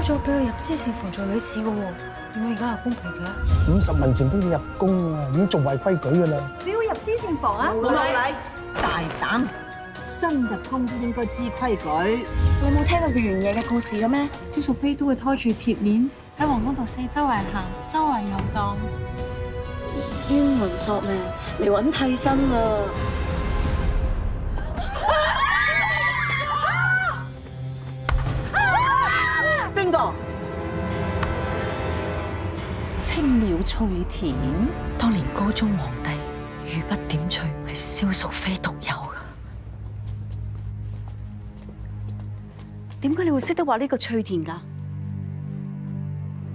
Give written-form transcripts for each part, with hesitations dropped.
咗俾佢入司事房做女士嘅喎，點解而家又公平嘅？50文錢俾你入宮啊，已經做壞規矩噶啦。你要入司事房啊？冇禮，大膽！新入宮都應該知規矩。你冇聽過佢原野嘅故事嘅咩？蕭淑妃都會拖住鐵鏈喺皇宮度四周圍行，周圍遊蕩。冤魂索命嚟揾替身啦！邊個？青鳥翠田，當年高宗皇帝御筆點綴係蕭淑妃獨有㗎。點解你會識得話呢個翠田㗎？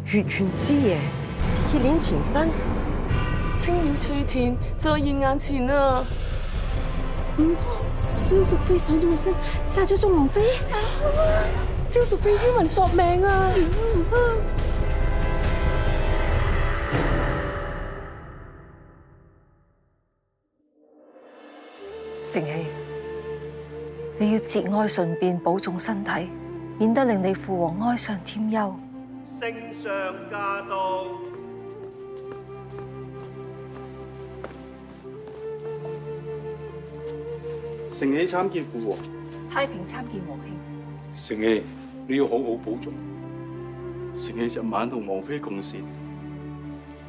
月圓之夜，鐵鏈纏身，青鳥翠田就喺現眼前啊！唔通蕭淑妃上咗個身，殺咗宋王妃？蕭淑妃冤魂索命啊！成器，你要節哀順變，保重身體，免得令你父皇哀上添憂。聖上駕到。承喜參見父皇。太平參見皇兄。承喜，你要好好保重。承喜昨晚同王妃共膳，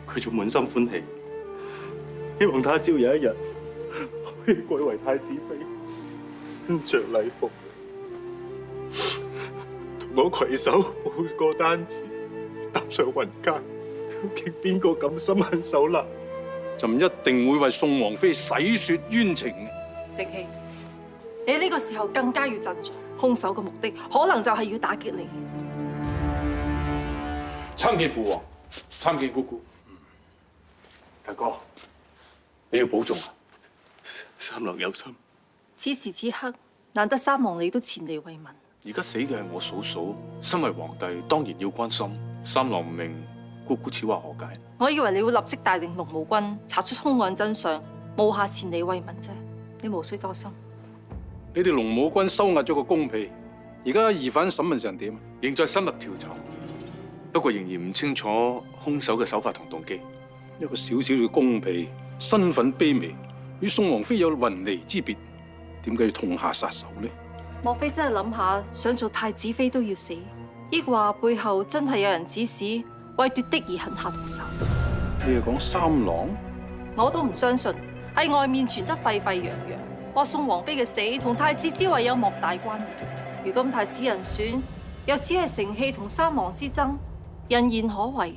佢仲滿心歡喜，希望他朝有一日可以貴為太子妃，身着禮服，同我攜手抱過單詞，踏上雲間，究竟邊個咁心狠手辣？就唔一定會為宋王妃洗雪冤情嘅。承喜，你呢個時候更加要振作，兇手嘅目的可能就係要打擊你。參見父皇，參見姑姑。大哥，你要保重啊！三郎有心。此時此刻，難得三王你都前嚟慰問。而家死嘅係我嫂嫂，身為皇帝當然要關心。三郎唔明姑姑此話何解？我以為你會立即帶領龍武軍查出兇案真相，無下前嚟慰問啫。你無需多心。你哋龍武軍收押咗個宮婢，而家疑犯審問成點？仍在深入調查，不過仍然唔清楚兇手嘅手法同動機。一個小小嘅宮婢，身份卑微，與宋王妃有雲泥之別，點解要痛下殺手呢？莫非真係諗下想做太子妃都要死？抑或背後真係有人指使為奪嫡而狠下毒手？你係講三郎？我都唔相信，喺外面傳得沸沸揚揚，話宋王妃嘅死同太子之位有莫大關係。如今太子人選又只係承器同三王之爭，人言可畏。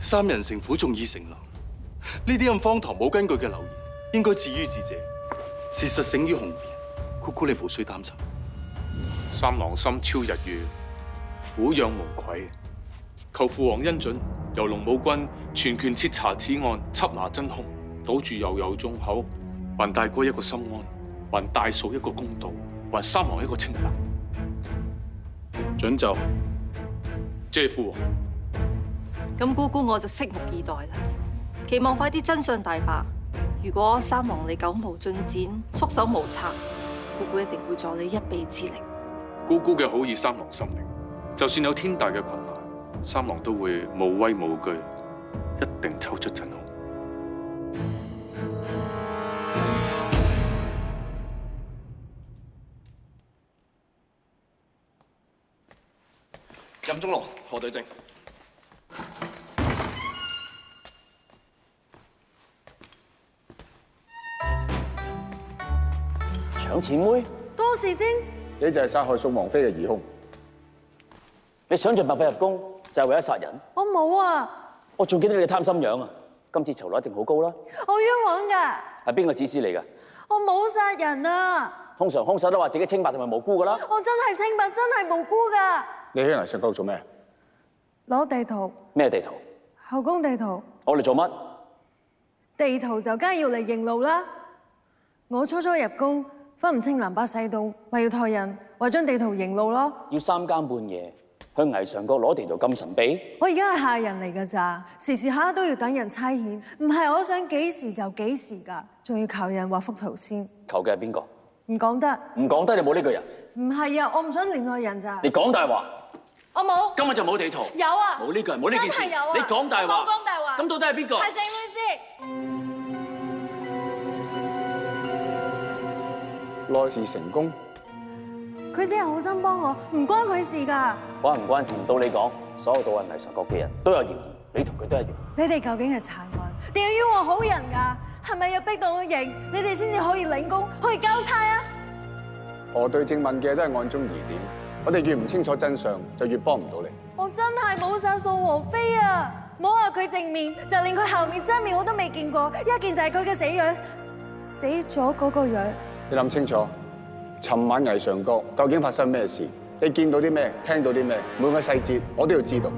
三人成虎，眾議成狼，呢啲咁荒唐冇根據嘅流言，應該置於智者。事實勝於雄辯，姑姑你無需擔心。三郎心超日月，俯仰無愧。求父皇恩准，由龍武軍全權徹查此案，緝拿真兇，堵住悠悠眾口，還大哥一個心安，還大嫂一個公道，還三郎一個清白。准就，謝父皇。咁姑姑我就拭目以待啦，期望快啲真相大白。如果三王你久無進展，束手無策，姑姑一定會助你一臂之力。姑姑嘅好意，三郎心領。就算有天大嘅困難，三郎都會無畏無懼，一定抽出真兇。任忠龍，何對證？搶錢妹，多事精，你就係殺害宋王妃嘅疑兇。你想盡辦法入宮，就係為咗殺人？我冇啊！我仲記得你嘅貪心樣啊！今次酬勞一定好高啦。我冤枉噶，係邊個指使你㗎？我冇殺人啊！通常兇手都話自己清白同埋無辜㗎啦。我真係清白，真係無辜噶。你喺泥石嗰度做咩？攞地圖，咩地圖？後宮地圖。我嚟做乜？地圖就梗係要嚟認路啦。我初初入宮，分唔清南北西東，咪要託人為張地圖認路咯。要三更半夜去危上閣攞地圖咁神秘？我而家係下人嚟㗎咋，時時刻刻都要等人差遣，唔係我想幾時就幾時㗎，仲要求人畫幅圖先。求嘅係邊個？唔講得。唔講得，你冇呢個人。唔係啊，我唔想連累人咋。你講大話。我冇。根本就冇地圖。有啊。冇呢個人，冇呢件事。真係有啊。你講大話。我冇講大話。咁到底係邊個？係鄭律師。內事成功。佢只係好心幫我，唔關佢事㗎。關唔關事唔到你講，所有到係藝術國嘅人都有嫌疑，你同佢都一樣。你哋究竟係賊案定係冤枉好人㗎？係咪要逼到我認，你哋先至可以領功，可以交差啊？何對正問嘅都係案中疑點，我哋越唔清楚真相，就越幫唔到你。我真係冇殺宋王妃啊！冇話佢正面，就連佢後面真面我都未見過，一見就係佢嘅死樣，死咗嗰個樣。你諗清楚，尋晚藝上閣究竟發生咩事？你見到啲咩？聽到啲咩？每個細節我都要知道。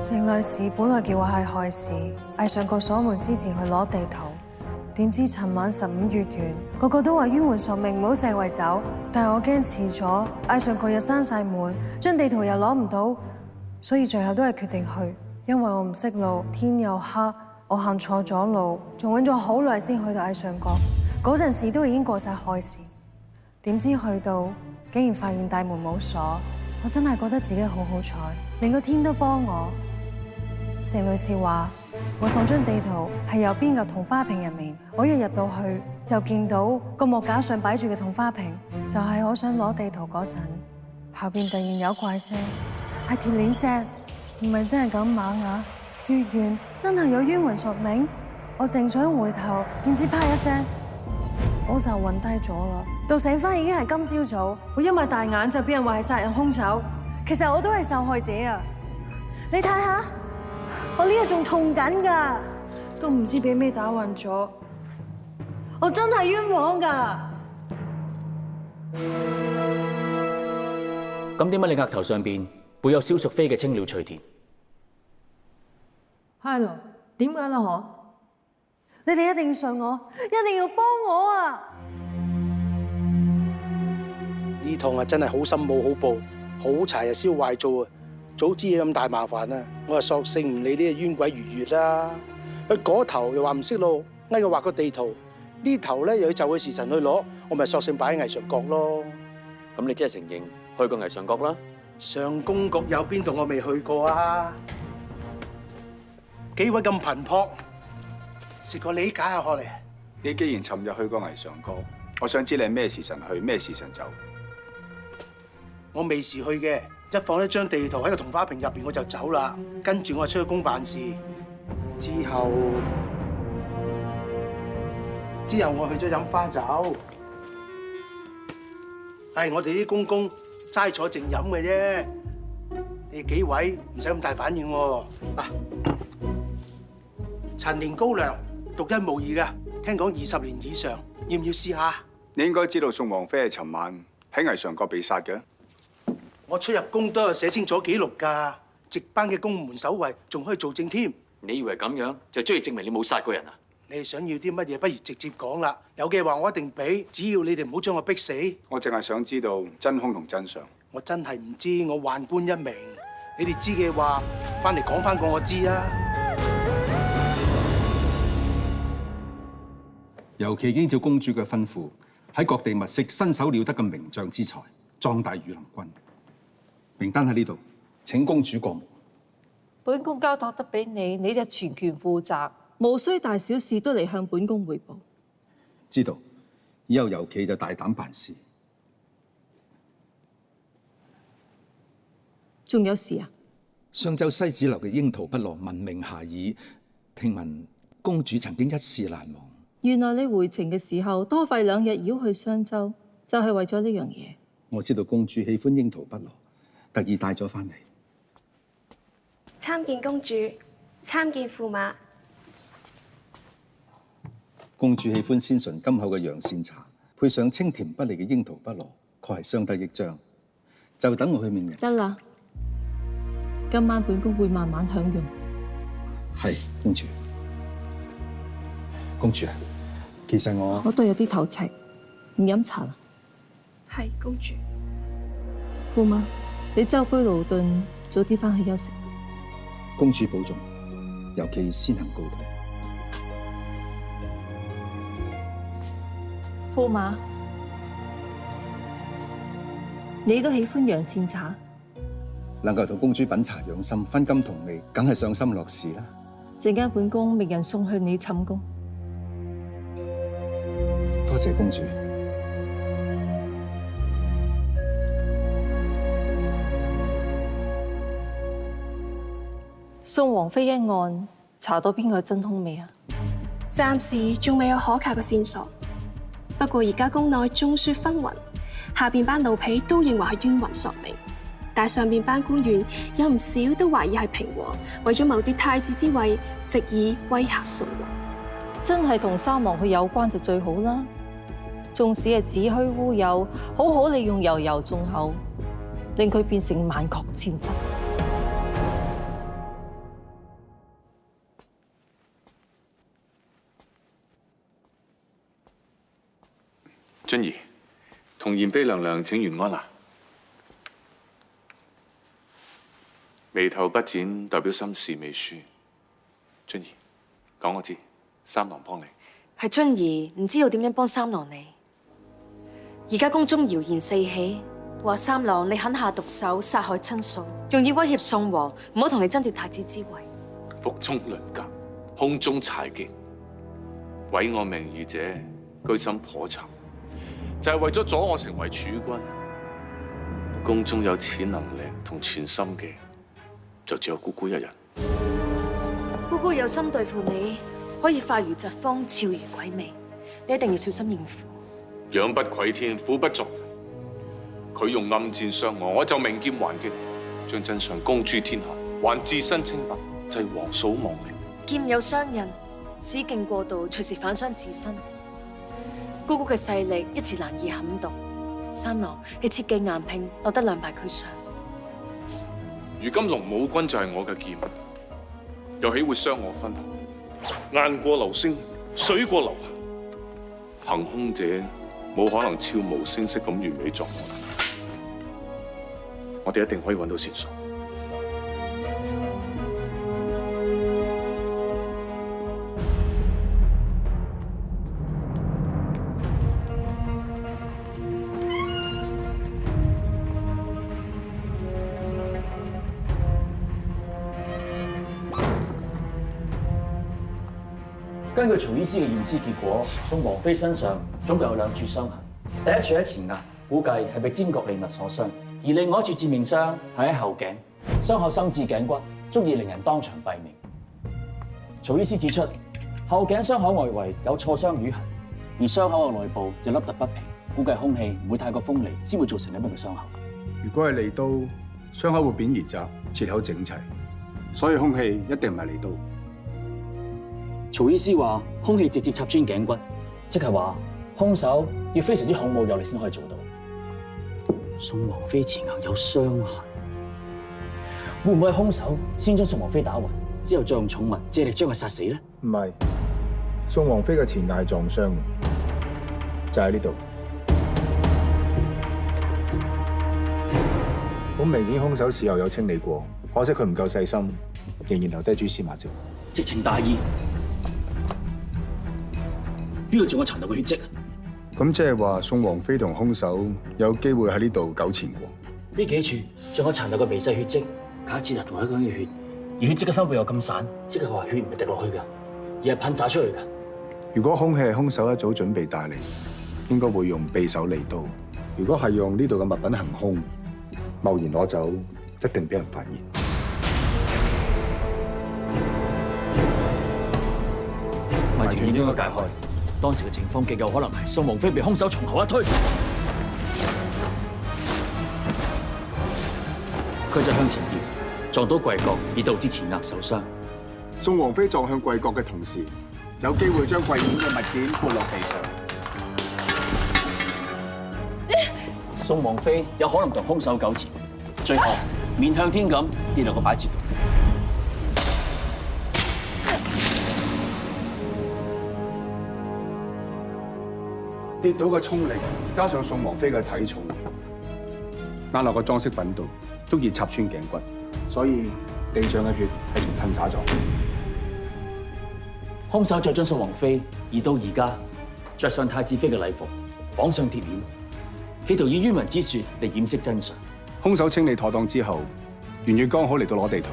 程律師本來叫我係害事，藝上閣鎖門之前去攞地圖，點知尋晚15月圓，個個都話冤魂索命，唔好四圍走。但係我驚遲咗，藝上閣又閂晒門，張地圖又攞唔到，所以最後都係決定去，因為我唔識路，天又黑，我行錯咗路，仲揾咗好耐先去到藝上閣。嗰陣時都已經過晒亥時，點知去到竟然發現大門冇鎖，我真係覺得自己好好彩，連個天都幫我。程女士話會放張地圖係右邊嘅桐花瓶入面，我一入到去就見到個木架上擺住嘅桐花瓶，就係我想攞地圖嗰陣，後邊突然有怪聲，係鐵鏈聲，唔係真係咁猛啊！月圓真係有冤魂索命，我正想回頭，點知啪一聲，我就暈低咗啦。到醒翻已經係今朝早，我一擘大眼就俾人話係殺人兇手，其實我都係受害者啊！你睇下。我呢度仲痛緊㗎，都唔知俾咩打暈咗，我真係冤枉㗎。咁點解你額頭上邊會有蕭淑妃嘅青鳥翠田？係咯，點解啦？嗬？你哋一定要信我，一定要幫我啊！呢趟啊真係好心冇好報，好柴啊燒壞做啊！早知嘢咁大麻煩啊！我話索性唔理呢個冤鬼如月啦。佢嗰頭又話唔識路，嗌佢畫個地圖，呢頭咧又要就佢時辰去攞，我咪索性擺喺藝上閣咯。咁你即係承認去過藝上閣啦？上宮閣有邊度我未去過啊？幾位咁頻撲，試過理解下我嚟。你既然尋日去過藝上閣，我想知你係咩時辰去，咩時辰走？我未時去嘅。一放一張地圖喺個桐花瓶入邊，我就走啦。跟住我出去宮辦事，之後我去咗飲花酒。係我哋啲公公齋坐靜飲嘅啫。你哋幾位唔使咁大反應喎。嗱，陳年高粱，獨一無二噶，聽講20年以上，要唔要試下？你應該知道宋王妃係尋晚喺藝上閣被殺嘅。我出入宮都有寫清楚記錄㗎，值班嘅宮門守衛仲可以做證添。你以為咁樣就足以證明你冇殺過人啊？你哋想要啲乜嘢，不如直接講啦。有嘅話我一定俾，只要你哋唔好將我逼死。我淨係想知道真兇同真相。我真係唔知，我宦官一名。你哋知嘅話，翻嚟講翻個我知啊。尤其依照公主嘅吩咐，喺各地物色身手了得嘅名將之才，壯大御林軍。名單喺呢度，請公主過目。本宮交託得俾你，你就全權負責，無需大小事都嚟向本宮彙報。知道，以後尤其就大膽辦事。仲有事啊？上州西子樓嘅櫻桃不落聞名遐邇，聽聞公主曾經一試難忘。原來你回程嘅時候多費2日繞去商州，就係為咗呢樣嘢。我知道公主喜歡櫻桃不落，特意帶咗翻嚟。參見公主，參見駙馬。公主喜歡鮮醇甘厚嘅洋扇茶，配上清甜不膩嘅櫻桃不落，確係相得益彰。就等我去命人。得啦，今晚本宮會慢慢享用。係公主。公主啊，其實我都有啲頭赤，唔飲茶啦。係公主。駙馬，你舟車勞頓，早啲翻去休息。公主保重，尤其先行告退。駙馬，你都喜歡洋仙茶？能夠同公主品茶養心，分甘同味，梗係上心樂事啦。陣間本宮命人送去你寢宮。多謝公主。宋王妃一案查到邊個真兇未啊？暫時仲未有可靠嘅線索，不過而家宮內眾說紛紜，下邊班奴婢都認為係冤魂索命，但上邊班官員有唔少都懷疑係平和為咗謀奪太子之位，藉以威嚇宋王。真係同三王佢有關就最好啦。縱使係子虛烏有，好好利用悠悠眾口，令佢變成萬國戰爭。俊兒，同賢妃娘娘請願安啦。眉頭不展，代表心事未舒。俊兒，講我知，三郎幫你。係俊兒唔知道點樣幫三郎你。而家宮中謠言四起，話三郎你狠下毒手殺害親信，用以威脅宋王唔好同你爭奪太子之位。腹中鱗甲，胸中柴擊，毀我名譽者，居心叵測。就係為咗阻我成為儲君，宮中有此能力同全心嘅，就只有姑姑一人。姑姑有心對付你，可以化如疾風，俏如鬼魅，你一定要小心應付。仰不愧天，俯不作人。佢用暗箭傷我，我就明劍還擊，將真相公諸天下，還自身清白，濟皇嫂亡命。劍有傷人，使勁過度，隨時反傷自身。姑姑嘅勢力一時難以撼動，三郎你切忌硬拼，落得兩敗俱傷。如今龍武軍就係我嘅劍，又豈會傷我分毫？雁過流星，水過流霞，行凶者冇可能悄無聲息咁完美作案。我哋一定可以揾到線索。根據曹醫師嘅驗屍結果，宋王妃身上總共有2處傷痕。第一處喺前額，估計係被尖角利物所傷；而另外一處致命傷係喺後頸，傷口深至頸骨，足以令人當場斃命。曹醫師指出，後頸傷口外圍有挫傷瘀痕，而傷口嘅內部又凹凸不平，估計兇器唔會太過鋒利，先會造成咁樣嘅傷口。如果係利刀，傷口會扁而窄，切口整齊，所以兇器一定唔係利刀。曹醫師話，兇器直接插穿頸骨，即係話兇手要非常之孔武有力先可以做到。宋王妃前額有傷痕，會唔會係兇手先將宋王妃打暈，之後再用重物借力將佢殺死咧？唔係，宋王妃嘅前額撞傷嘅，就喺呢度。好明顯，兇手事後有清理過，可惜佢唔夠細心，仍然留低蛛絲馬跡。直情大意。邊度仲有殘留嘅血跡啊？咁即係話宋王妃同兇手有機會喺呢度糾纏過。呢幾處仲有殘留嘅微細血跡，假設係同一個人嘅血，而血跡嘅分布又咁散，即係話血唔係滴落去㗎，而係噴灑出去㗎。如果兇器係兇手一早準備帶嚟，應該會用匕首利刀。如果係用呢度嘅物品行兇，貿然攞走，一定俾人發現。謎團應該解開。當時嘅情況極有可能係宋王妃被兇手從後一推，佢就向前跳，撞到櫃角，而導致前額受傷。宋王妃撞向櫃角嘅同時，有機會將櫃面嘅物件潑落地上。宋王妃有可能同兇手糾纏，最後面向天咁跌落個擺設度。跌倒嘅衝力，加上宋王妃嘅體重，壓落個裝飾品度，足以插穿頸骨，所以地上嘅血係呈噴灑狀。兇手再將宋王妃移到而家着上太子妃嘅禮服，綁上鐵鏈，企圖以冤魂之説嚟掩飾真相。兇手清理妥當之後，袁月剛好嚟到攞地圖。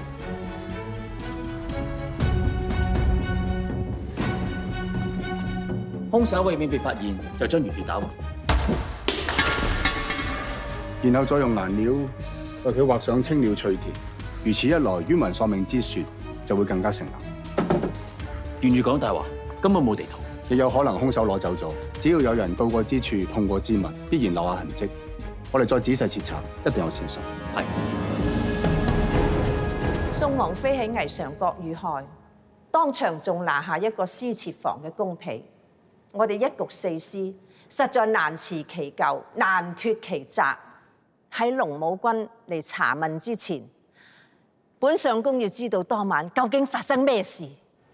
兇手為免被發現，就將袁月打暈，然後再用顏料為佢畫上青鳥翠田。如此一來，冤魂喪命之説就會更加成立。袁月講大話，根本冇地圖。亦有可能兇手攞走咗。只要有人到過之處碰過之物，必然留下痕跡。我哋再仔細徹查，一定有線索。係。宋王妃喺魏常國遇害，當場仲拿下一個私設房嘅宮婢。我哋一局四司，實在難辭其咎，難脫其責。喺龍武君嚟查問之前，本相公要知道當晚究竟發生咩事。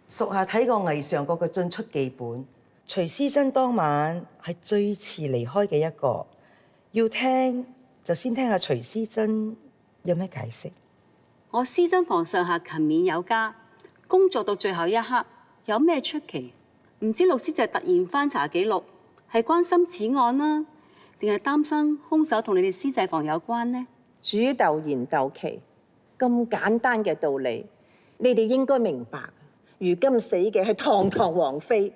屬下睇過魏常國嘅進出記本，徐思珍當晚係最遲離開嘅一個。要聽就先聽下徐思珍有咩解釋。我思珍房上下勤勉有加，工作到最後一刻，有咩出奇？唔知律師就突然翻查記錄，係關心此案啦，定係擔心兇手同你哋司祭房有關呢？煮豆燃豆萁，咁簡單嘅道理，你哋應該明白。如今死嘅係堂堂王妃，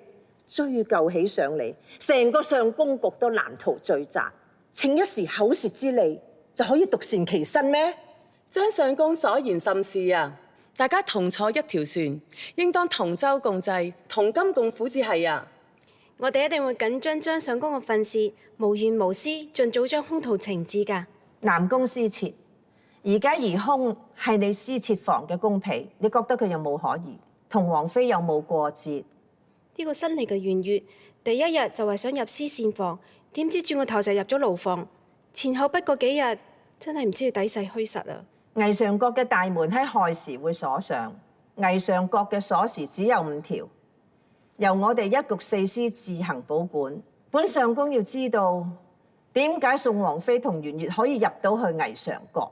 追究起上嚟，成個上宮局都難逃罪責。逞一時口舌之利就可以獨善其身咩？張相公所言甚是啊！大家同坐一條船，應當同舟共濟、同甘共苦至係啊！我哋一定會緊張張相公嘅訓示，無怨無私，盡早將兇徒懲治㗎。南宮司設，而家疑兇係你司設房嘅宮婢，你覺得佢有冇可疑？同王妃有冇過節？呢個新嚟嘅圓月，第一日就話想入司膳房，點知轉個頭就入咗牢房，前後不過幾日，真係唔知佢底細虛實啊！魏常國嘅大門喺亥時會鎖上，魏常國嘅鎖匙只有5條，由我哋一局四司自行保管。本相公要知道點解宋王妃同袁月可以入到去魏常國。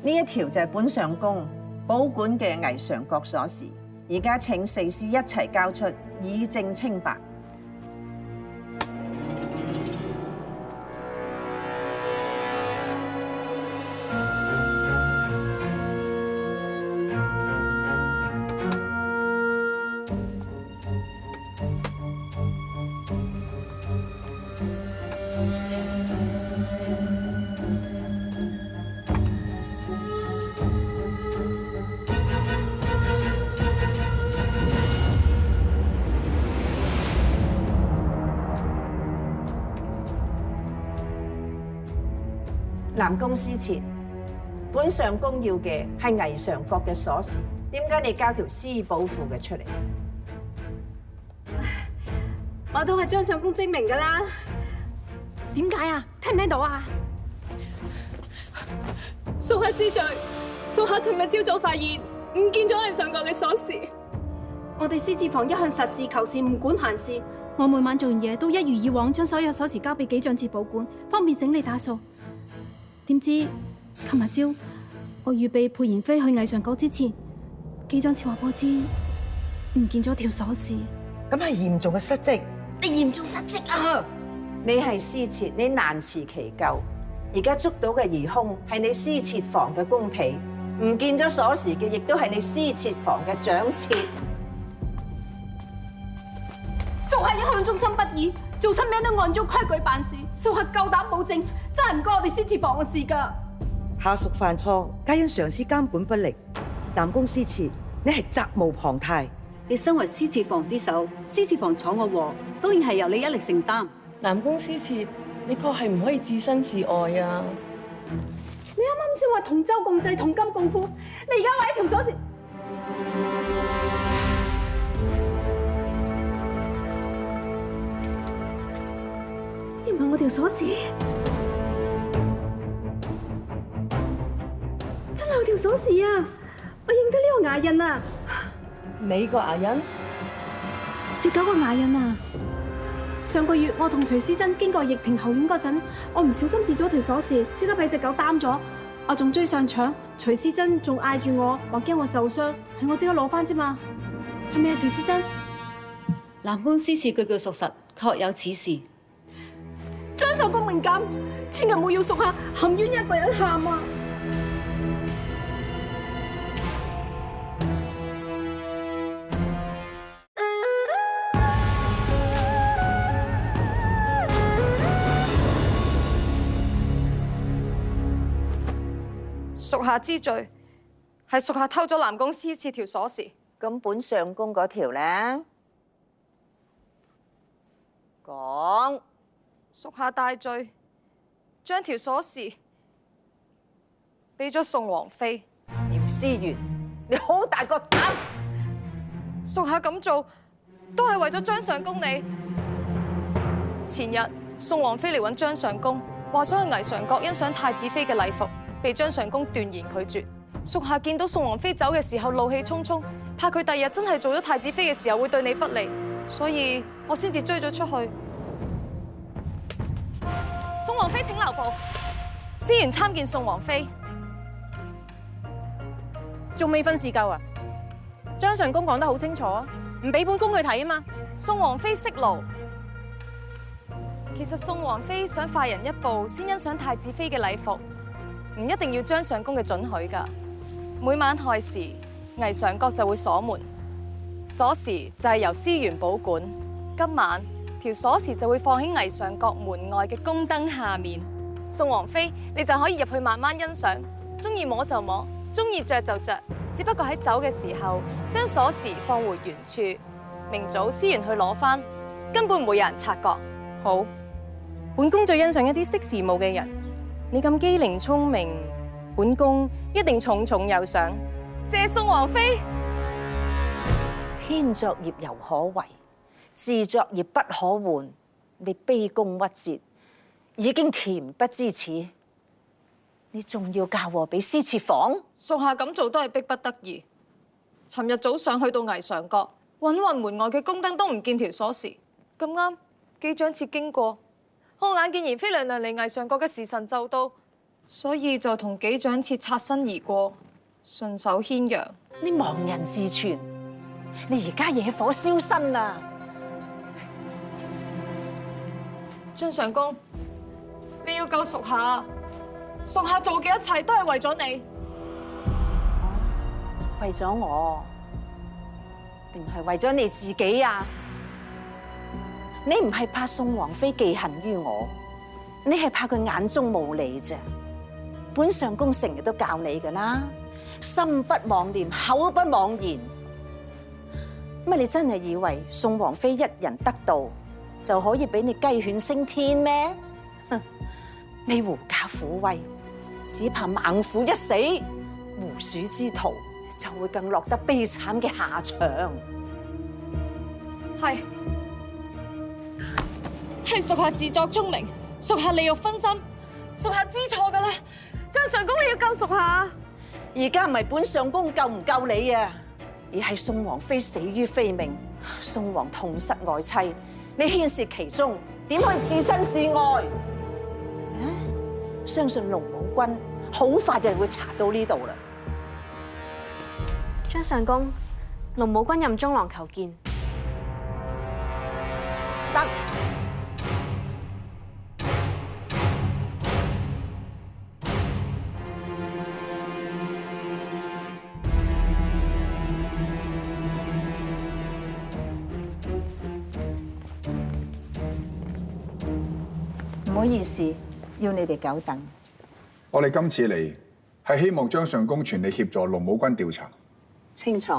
呢一條就係本相公保管嘅魏常國鎖匙，而家請四司一齊交出，以證清白。南宮司設，本相公要嘅係魏常國嘅鎖匙，點解你交條私寶庫嘅出嚟？我都係張相公證明㗎啦。點解啊？聽唔聽到啊？屬下知罪，屬下尋日朝早發現唔見咗魏常國嘅鎖匙。我哋司設房一向實事求是，唔管閒事。我每晚做完嘢都一如以往，將所有鎖匙交俾記帳處保管，方便整理打掃。點知琴日朝我預備陪妍妃去魏常國之前，記帳處話俾我知唔見咗條鎖匙。咁係嚴重嘅失職，你嚴重失職啊！你係司設，你難辭其咎。而家捉到嘅疑兇係你司設房嘅宮婢，唔見咗鎖匙嘅亦都係你司設房嘅長妾。屬下一向忠心不二，做親咩都按照規矩辦事。屬下夠膽保證，真係唔關我哋司設房嘅事㗎。下屬犯錯，皆因上司監管不力。南宮司設，你係責無旁貸。你身為司設房之首，司設房闖個禍，當然係由你一力承擔。南宮司設，你確係唔可以置身事外啊！你啱啱先話同舟共濟、同甘共苦，你而家話一條鎖匙。唔係我條鎖匙，真係我條鎖匙啊！我認得呢個牙印啊！你個牙印？隻狗個牙印啊！上個月我同徐思珍經過逸庭後院嗰陣，我唔小心跌咗條鎖匙，即刻俾隻狗擔咗。我仲追上搶，徐思珍仲嗌住我，話驚我受傷，係我即刻攞翻啫嘛，係咪啊？徐思珍，南宮司賜句句屬實，確有此事。張相公明鑑，千祈唔好要屬下含冤一個人喊啊！屬下知罪，係屬下偷咗南宮司賜條鎖匙。咁本相公嗰條咧？講，屬下大罪，將條鎖匙俾咗宋王妃。姚思源，你好大個膽！屬下咁做都係為咗張相公你。前日宋王妃嚟揾張相公，話想去霓裳閣欣賞太子妃嘅禮服。被張相公斷然拒絕，屬下見到宋王妃走嘅時候怒氣沖沖，怕佢第日真係做咗太子妃嘅時候會對你不利，所以我先至追咗出去。宋王妃請留步，司員參見宋王妃。仲未分試夠啊？張相公講得好清楚啊，唔俾本宮去睇啊嘛。宋王妃息怒。其實宋王妃想快人一步先欣賞太子妃嘅禮服。唔一定要張相公嘅准許㗎。每晚亥時，霓裳閣就會鎖門，鎖匙就係由司員保管。今晚條鎖匙就會放喺霓裳閣門外嘅宮燈下面。宋王妃，你就可以入去慢慢欣賞，中意摸就摸，中意着就着。只不過喺走嘅時候，將鎖匙放回原處，明早司員去攞返，根本唔會有人察覺。好，本宮最欣賞一啲識時務嘅人。你咁機靈聰明，本宮一定重重有賞。謝宋王妃。天作孽猶可為，自作孽不可換。你卑躬屈折，已經恬不知恥，你仲要嫁禍俾司設房？屬下咁做都係逼不得已。尋日早上去到霓裳閣，揾門外嘅宮燈都唔見條鎖匙。咁啱機長切經過。我眼見賢妃娘娘嚟霓裳閣嘅時辰就到，所以就同紀長妾擦身而過，順手牽羊。你亡人自存，你而家惹火燒身啦！張相公，你要救屬下，屬下做嘅一切都係為咗你。為咗我，定係為咗你自己啊？你唔係怕宋王妃記恨於我，你係怕佢眼中無你啫。本相公成日都教你噶啦，心不妄念，口不妄言。乜你真係以為宋王妃一人得道就可以俾你雞犬升天咩？你狐假虎威，只怕猛虎一死，狐鼠之徒就會更落得悲慘嘅下場。係屬下自作聰明，屬下利欲分心，屬下知錯噶啦。張相公，你要救屬下。而家唔係本相公救唔救你啊，而係宋王妃死於非命，宋王痛失愛妻，你牽涉其中，點可以置身事外？相信龍武君好快就會查到呢度啦。張相公，龍武君任中郎求見。得。唔好意思，要你哋久等。我哋今次嚟係希望張相公全力協助龍武君調查。清楚。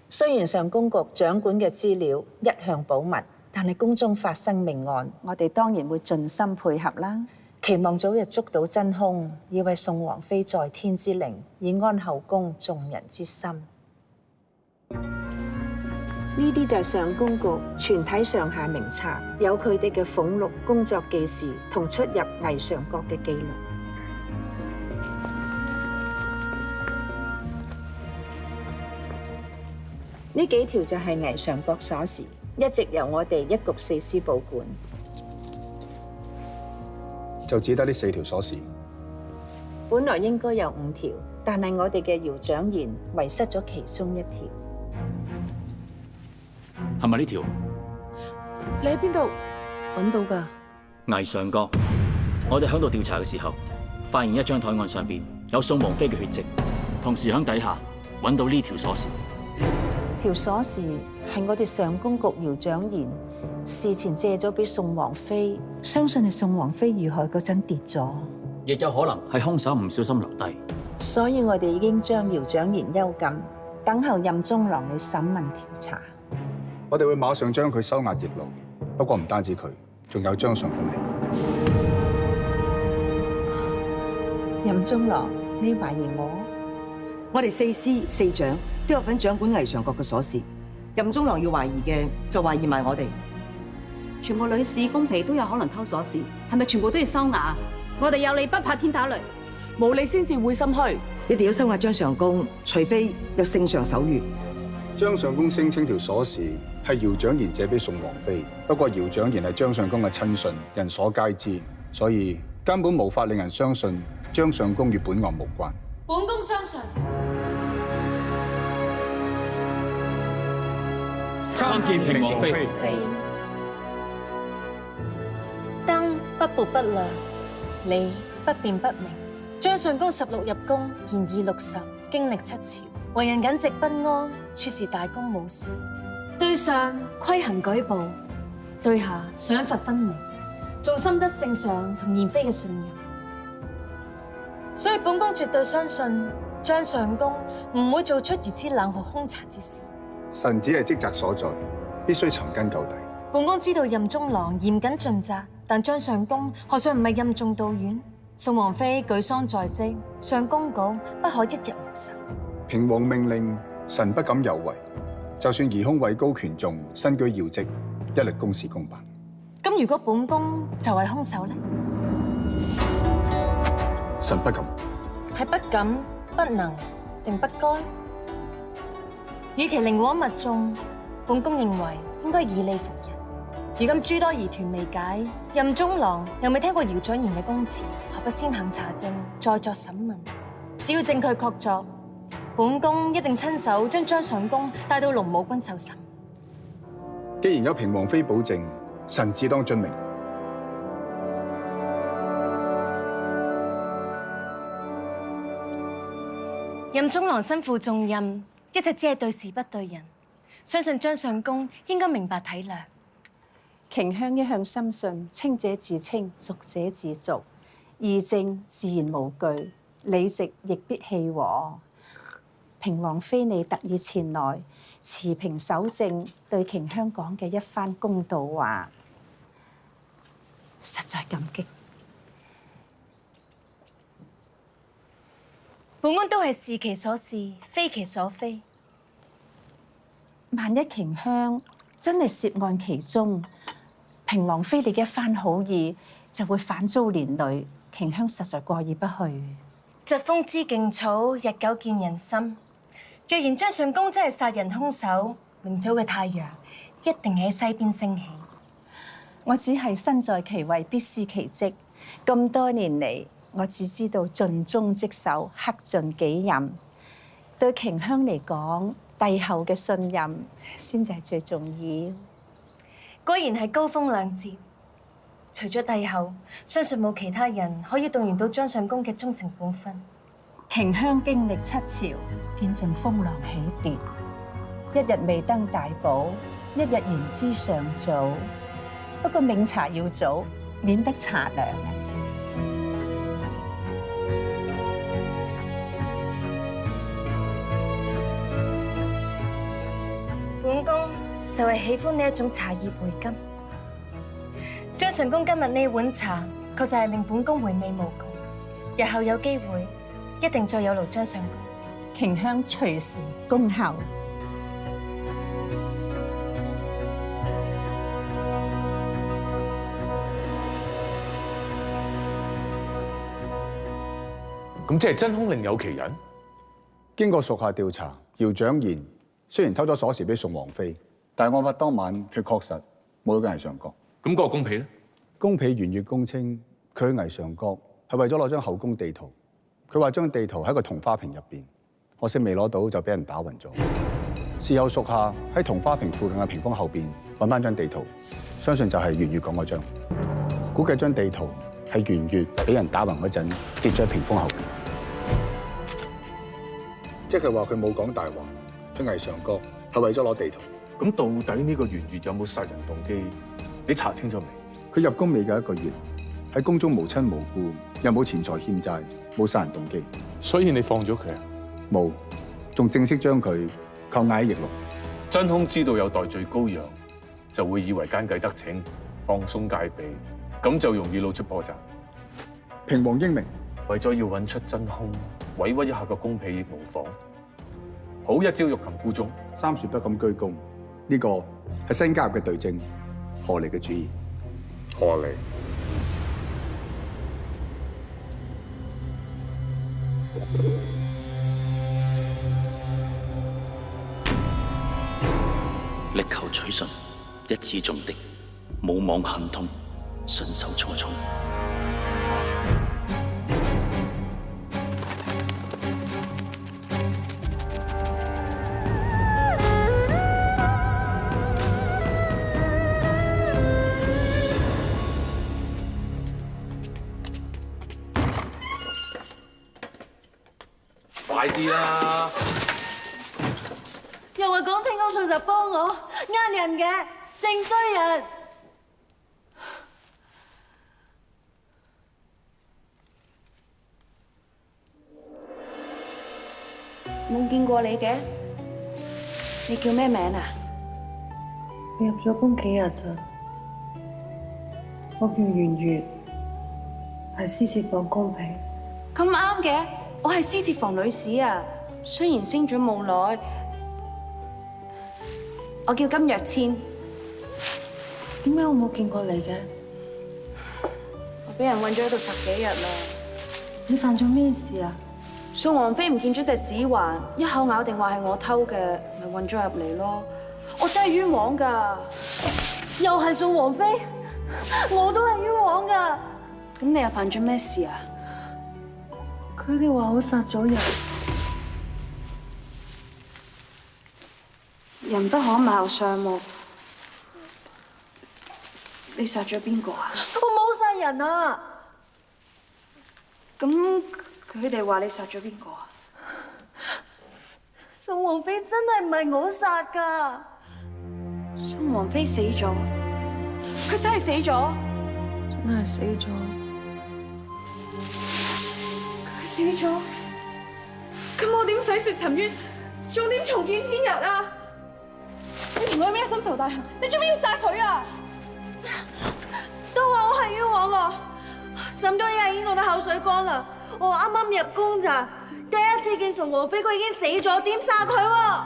雖然上公局掌管嘅資料一向保密，但係宮中發生命案，我哋當然會盡心配合啦。期望早日捉到真兇，以為宋王妃在天之靈，以安後宮眾人之心。呢啲就係上公局全體上下名冊，有佢哋嘅俸祿、工作記事同出入霓裳閣嘅記錄。呢幾條就係霓裳閣鎖匙，一直由我哋一局四司保管。就只得呢4條鎖匙。本來應該有5條，但係我哋嘅姚蔣賢遺失咗其中1條。係咪呢條？你喺邊度揾到㗎？魏上角，我哋響度調查嘅時候，發現一張台案上邊有宋王妃嘅血跡，同時響底下揾到呢條鎖匙。條鎖匙係我哋上宮局姚蔣賢事前借咗俾宋王妃，相信係宋王妃遇害嗰陣跌咗，亦有可能係兇手唔小心留低。所以我哋已經將姚蔣賢幽禁，等候任中郎去審問調查。我哋會馬上將佢收押易路。不過唔單止佢，仲有張上公嚟。任中郎，你懷疑我？我哋4司4長都有份掌管魏上國嘅鎖匙。任中郎要懷疑嘅，就懷疑埋我哋。全部女士公婢都有可能偷鎖匙，係咪全部都要收押？我哋有理不怕天打雷，冇理先至會心虛。你哋要收押張上公，除非有聖上手諭。張上公聲稱條鎖匙係姚蔣賢借俾宋王妃，不過姚蔣賢係張上公嘅親信，人所皆知，所以根本無法令人相信張上公與本案無關。本宮相信。參見平王妃。燈不撥不亮，理不辯不明。張上公16入宮，現已60，經歷7朝，為人耿直不安，處事大公無私。對上規行矩步，對下賞罰分明，仲深得聖上同賢妃嘅信任。所以本宮絕對相信張上公唔會做出如此冷酷兇殘之事。臣子係職責所在，必須尋根究底。本宮知道任中郎嚴謹盡責，但張上公何嘗唔係任重道遠？宋王妃舉喪在即，上宮局不可一日無手。平王命令，臣不敢有違。就算疑兇位高權重，身居要職，一律公事公辦。咁如果本宮就係兇手呢？臣不敢。係不敢、不能定不該？與其寧枉勿縱，本宮認為應該以理服人。如今諸多疑團未解，任中郎又未聽過姚蔣賢嘅供詞，何不先行查證，再作審問？只要證據確鑿，本宮一定親手將張上公帶到龍武軍受審。既然有平王妃保證，臣自當遵命。任中郎身負重任，一直只係對事不對人，相信張上公應該明白體諒。瓊香一向深信清者自清，濁者自濁，義正自然無懼，理直亦必氣和。平王妃你特意前來持平守正，對瓊香講嘅一番公道話，實在感激。本宮都係是其所是，非其所非。萬一瓊香真係涉案其中，平王妃你嘅一番好意就會反遭連累，瓊香實在過意不去。疾風知勁草，日久見人心。若然張上公真係殺人兇手，明早嘅太陽一定喺西邊升起。我只係身在其位，必思其職。咁多年嚟，我只知道盡忠職守，恪盡己任。對瓊香嚟講，帝後嘅信任先至係最重要。果然係高風亮節。除咗帝後，相信冇其他人可以動員到張上公嘅忠誠本分。瓊香經歷7朝，見盡風浪起跌，一日未登大寶，一日言之尚早。不過茗茶要早，免得茶涼。本宮就係喜歡呢一種茶葉回甘。張上公今日呢碗茶，確實係令本宮回味無窮。日後有機會，一定再有勞張上公。瓊香隨時恭候。咁即係真兇另有其人？經過屬下調查，姚蔣賢雖然偷咗鎖匙俾宋王妃，但係案發當晚佢確實冇去魏上國。咁嗰個宮婢咧？宮婢圓月供稱，佢去魏上國係為咗攞張後宮地圖，佢話將地圖喺個桐花瓶入邊，可惜未攞到就俾人打暈咗。事後屬下喺桐花瓶附近嘅屏風後邊揾翻張地圖，相信就係圓月講嗰張。估計張地圖係圓月俾人打暈嗰陣跌咗喺屏風後邊。即係話佢冇講大話，去魏上閣係為咗攞地圖。咁到底呢個圓月有冇殺人動機？你查清楚未？佢入宮未夠1個月，喺宮中無親無故，又冇錢財欠債，冇殺人動機。所以你放咗佢啊？冇，仲正式將佢扣押喺翼龍。真兇知道有代罪羔羊，就會以為奸計得逞，放鬆戒備，咁就容易露出破綻。平王英明，為咗要揾出真兇，委屈一下個宮婢亦無妨。好一朝欲擒故縱，三樹不敢居功。呢個係新加入嘅對證，何嚟嘅主意？何嚟？力求取信，一矢中的，冇妄行通，順手錯衝。快啲啦！又話講清講數就幫我，呃人嘅，正衰人。冇見過你嘅，你叫咩名啊？我入咗宮幾日咋？我叫圓月，係司設房宮婢。咁啱嘅，我係司設房女士啊。雖然升咗冇耐，我叫金若千。點解我冇見過你嘅？我俾人韞咗喺度10幾日啦。你犯咗咩事啊？宋王妃唔見咗隻指環，一口咬定話係我偷嘅，咪韞咗入嚟咯。我真係冤枉㗎。又係宋王妃，我都係冤枉㗎。咁你又犯咗咩事啊？佢哋話我殺咗人。人不可貌相喎。你殺咗邊個啊？我冇殺人啊！咁佢哋話你殺咗邊個啊？宋王妃真係唔係我殺㗎。宋王妃死咗，佢真係死咗，真係死咗。佢死咗，咁我點洗雪沉冤，仲點重見天日啊？你同佢咩深仇大恨？你做咩要殺佢啊？都話我係冤枉咯，審咗一日已經覺得口水乾啦。我啱啱入宮咋，第一次見宋王妃，佢已經死咗，點殺佢喎？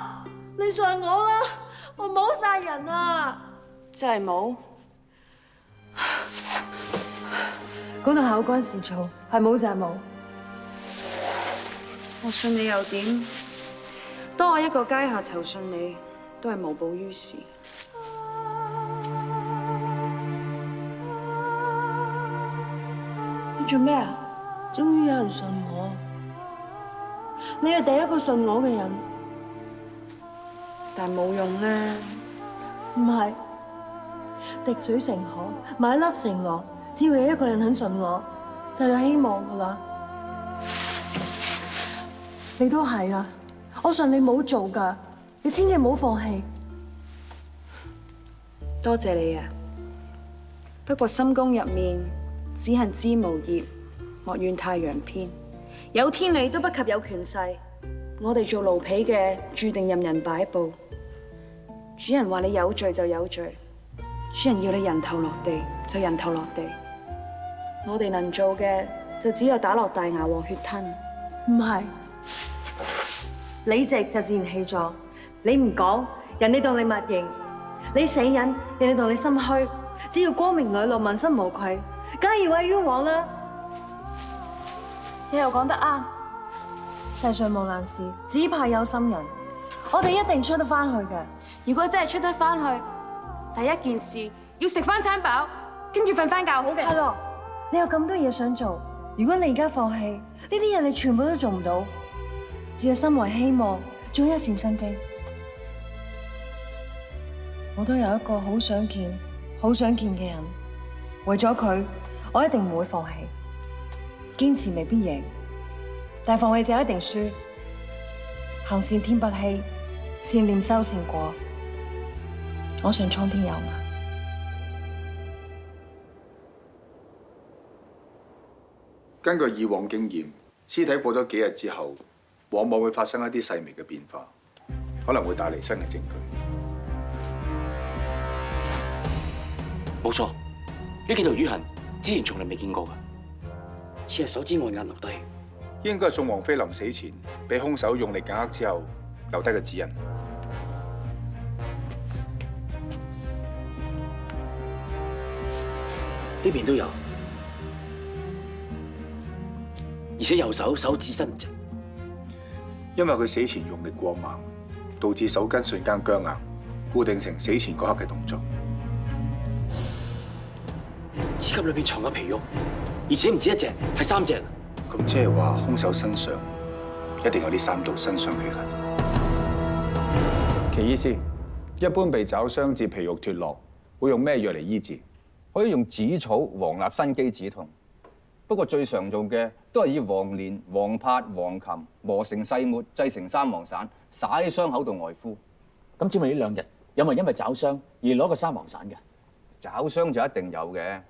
你信我啦，我冇殺人啊！真係冇。講到口乾舌燥，係冇就係冇。我信你又點？當我一個階下囚信你，都係無補於事。你做咩啊？終於有人信我，你係第一個信我嘅人，但冇用咧。唔係，滴水成河，買粒成箩，只要有一個人肯信我，就有希望噶啦。你都係啊，我信你冇做噶，你千祈唔好放棄。多謝你啊！不過深宮入面只恨枝無葉，莫怨太陽偏。有天理都不及有權勢。我哋做奴婢嘅，注定任人擺布。主人話你有罪就有罪，主人要你人頭落地就人頭落地。我哋能做嘅就只有打落大牙和血吞。唔係，理直就自然氣壯。你唔講，人哋當你默認；你死忍，人哋當你心虛。只要光明磊落，問心無愧，梗係要為冤枉啦。你又講得啱。世上無難事，只怕有心人。我哋一定出得翻去嘅。如果真係出得翻去，第一件事要食翻餐飽，跟住瞓翻覺好嘅。係咯，你有咁多嘢想做，如果你而家放棄，呢啲嘢你全部都做唔到，只係心懷希望，仲有一線生機。我都有一個好想見嘅人，為咗佢，我一定唔會放棄。堅持未必贏，但係放棄就一定輸。行善天不欺，善念修善果。我想蒼天有眼。根據以往經驗，屍體過咗幾日之後，往往會發生一啲細微嘅變化，可能會帶嚟新嘅證據。冇錯，呢幾條瘀痕之前從來未見過㗎，似係手指按壓留低。應該係宋王妃臨死前俾兇手用力緊握之後留低嘅指印。呢邊都有，而且右手手指伸唔直，因為佢死前用力過猛，導致手筋瞬間僵硬，固定成死前嗰刻嘅動作。屍級裏邊藏有皮肉，而且唔止一隻，係3隻。咁即係話兇手身上一定有呢3道身上血痕。祁醫師，一般被抓傷至皮肉脫落，會用咩藥嚟醫治？可以用紫草、黃立新肌止痛，不過最常做嘅都係以黃連、黃柏、黃芩磨成細末，製成三黃散，灑喺傷口度外敷。咁請問呢2日有冇因為抓傷而攞個三黃散嘅？抓傷就一定有嘅，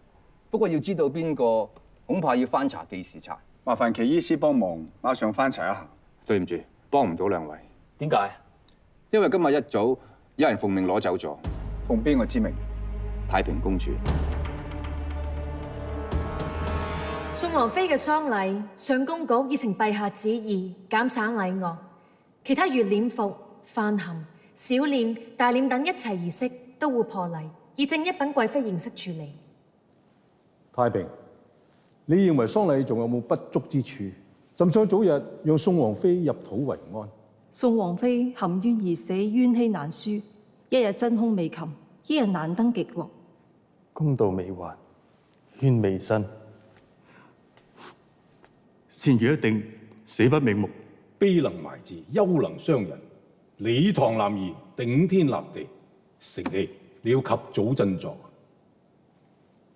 不過要知道邊個，恐怕要翻查記事冊。麻煩祁醫師幫忙，馬上翻查一下。對唔住，幫唔到2位。點解？因為今日一早有人奉命攞走咗。奉邊個之命？太平公主。宋王妃嘅喪禮，上宮局已呈陛下旨意，減省禮樂，其他如殮服、飯盒、小殮、大殮等一切儀式都會破例，以正一品貴妃形式處理。太平，你認為喪禮仲有冇不足之處？朕想早日讓宋王妃入土為安。宋王妃含冤而死，冤氣難舒，一日真凶未擒，一日難登極樂。公道未還，冤未伸。善如一定死不瞑目，悲能埋字，憂能傷人。李唐男兒頂天立地，成器你要及早振作。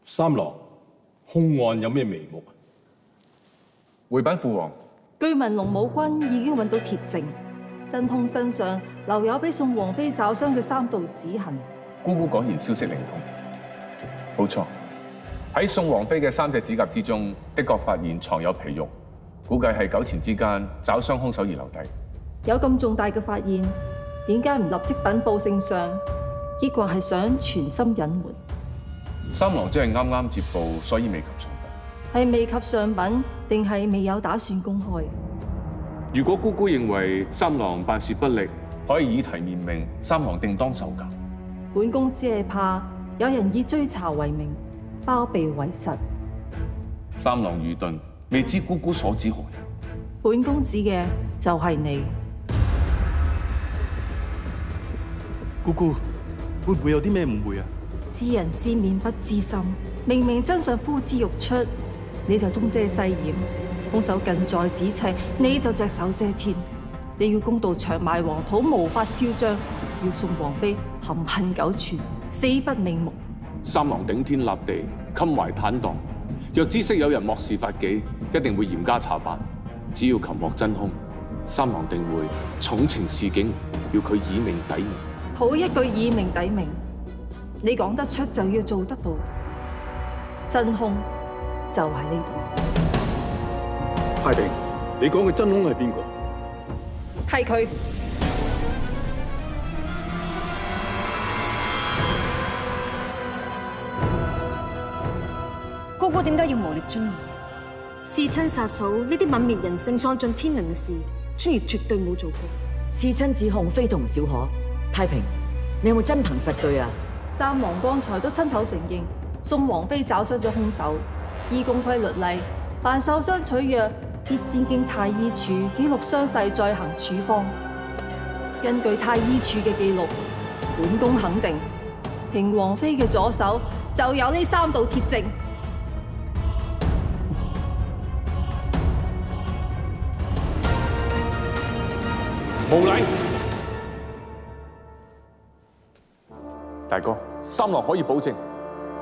三郎，兇案有咩眉目？回稟父王，據聞龍武軍已經揾到鐵證，真兇身上留有俾宋王妃抓傷嘅3道指痕。姑姑果然消息靈通，冇錯。喺宋王妃嘅3隻指甲之中，的確發現藏有皮肉，估計係糾纏之間抓傷兇手而留低。有咁重大嘅發現，點解唔立即稟報聖上？抑或係想全心隱瞞？三郎只係啱啱接報，所以未及上稟。係未及上稟，定係未有打算公開？如果姑姑認為三郎辦事不力，可以以提面命，三郎定當受教。本宮只係怕有人以追查為名，包庇為實。三郎愚鈍，未知姑姑所指何人？本宮指嘅就係你。姑姑，會唔會有啲咩誤會啊？知人知面不知心，明明真相呼之欲出，你就東遮西掩，兇手近在咫尺，你就隻手遮天。你要公道長埋黃土，無法昭彰；要宋王妃含恨苟存，死不瞑目。三郎頂天立地，襟懷坦蕩，若知悉有人漠視法紀，一定會嚴加查辦。只要擒獲真兇，三郎定會重懲示警，要佢以命抵命。好一句以命抵命，你講得出就要做得到。真兇就喺呢度。太平，你講嘅真兇係邊個？係佢。姑姑點解要無力尊兒？弑親殺嫂呢啲泯滅人性、喪盡天良嘅事，尊兒絕對冇做過。弑親指控非同小可。太平，你有冇真憑實據啊？三王剛才都親口承認，宋王妃抓傷咗兇手。依公規律例，凡受傷取藥，必先經太醫處記錄傷勢，再行處方。根據太醫處嘅記錄，本宮肯定平王妃嘅左手就有呢3道鐵證。無禮！大哥，三郎可以保證，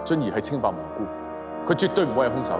俊兒係清白無辜，佢絕對唔會係兇手。